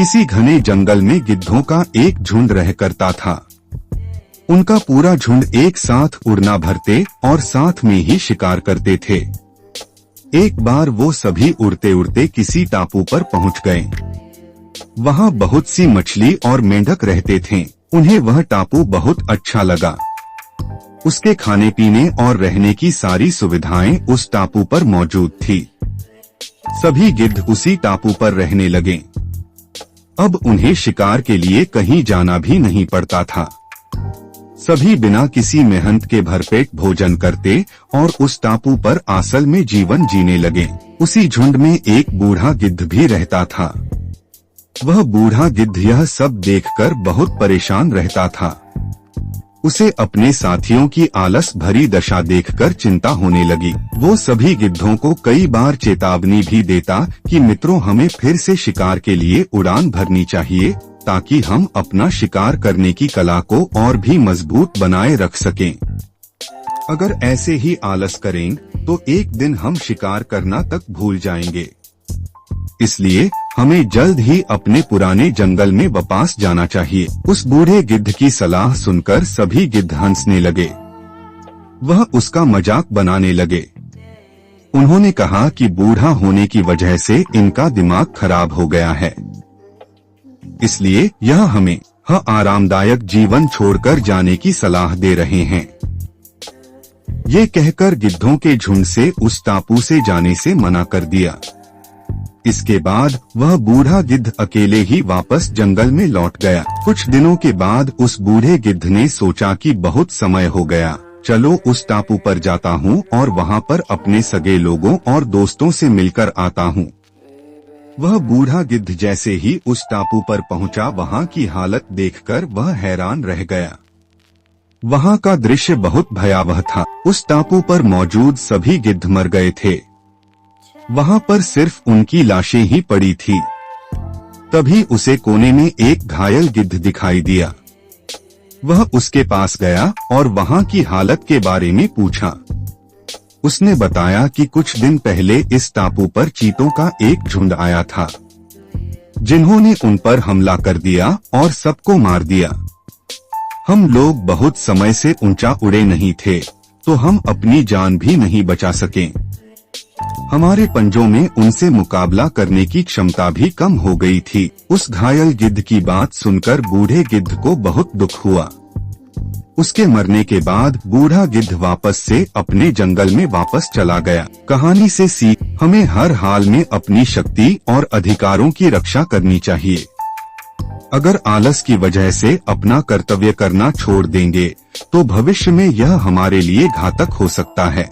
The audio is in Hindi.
किसी घने जंगल में गिद्धों का एक झुंड रह करता था। उनका पूरा झुंड एक साथ उड़ना भरते और साथ में ही शिकार करते थे। एक बार वो सभी उड़ते उड़ते किसी टापू पर पहुंच गए। वहां बहुत सी मछली और मेंढक रहते थे। उन्हें वह टापू बहुत अच्छा लगा। उसके खाने पीने और रहने की सारी सुविधाएं उस टापू पर मौजूद थी। सभी गिद्ध उसी टापू पर रहने लगे। अब उन्हें शिकार के लिए कहीं जाना भी नहीं पड़ता था। सभी बिना किसी मेहनत के भरपेट भोजन करते और उस टापू पर असल में जीवन जीने लगे। उसी झुंड में एक बूढ़ा गिद्ध भी रहता था। वह बूढ़ा गिद्ध यह सब देखकर बहुत परेशान रहता था। उसे अपने साथियों की आलस भरी दशा देखकर चिंता होने लगी। वो सभी गिद्धों को कई बार चेतावनी भी देता कि मित्रों, हमें फिर से शिकार के लिए उड़ान भरनी चाहिए ताकि हम अपना शिकार करने की कला को और भी मजबूत बनाए रख सकें। अगर ऐसे ही आलस करें तो एक दिन हम शिकार करना तक भूल जाएंगे। इसलिए हमें जल्द ही अपने पुराने जंगल में वापस जाना चाहिए। उस बूढ़े गिद्ध की सलाह सुनकर सभी गिद्ध हंसने लगे। वह उसका मजाक बनाने लगे। उन्होंने कहा कि बूढ़ा होने की वजह से इनका दिमाग खराब हो गया है, इसलिए यह हमें आरामदायक जीवन छोड़कर जाने की सलाह दे रहे हैं। ये कहकर गिद्धों के झुंड से उस टापू से जाने से मना कर दिया। इसके बाद वह बूढ़ा गिद्ध अकेले ही वापस जंगल में लौट गया। कुछ दिनों के बाद उस बूढ़े गिद्ध ने सोचा कि बहुत समय हो गया, चलो उस टापू पर जाता हूँ और वहाँ पर अपने सगे लोगों और दोस्तों से मिलकर आता हूँ। वह बूढ़ा गिद्ध जैसे ही उस टापू पर पहुँचा, वहाँ की हालत देखकर वह हैरान रह गया। वहाँ का दृश्य बहुत भयावह था। उस टापू पर मौजूद सभी गिद्ध मर गए थे। वहाँ पर सिर्फ उनकी लाशें ही पड़ी थी। तभी उसे कोने में एक घायल गिद्ध दिखाई दिया। वह उसके पास गया और वहाँ की हालत के बारे में पूछा। उसने बताया कि कुछ दिन पहले इस टापू पर चीतों का एक झुंड आया था, जिन्होंने उन पर हमला कर दिया और सबको मार दिया। हम लोग बहुत समय से ऊंचा उड़े नहीं थे, तो हम अपनी जान भी नहीं बचा सके। हमारे पंजों में उनसे मुकाबला करने की क्षमता भी कम हो गई थी। उस घायल गिद्ध की बात सुनकर बूढ़े गिद्ध को बहुत दुख हुआ। उसके मरने के बाद बूढ़ा गिद्ध वापस से अपने जंगल में वापस चला गया। कहानी से सीख, हमें हर हाल में अपनी शक्ति और अधिकारों की रक्षा करनी चाहिए। अगर आलस की वजह से अपना कर्तव्य करना छोड़ देंगे तो भविष्य में यह हमारे लिए घातक हो सकता है।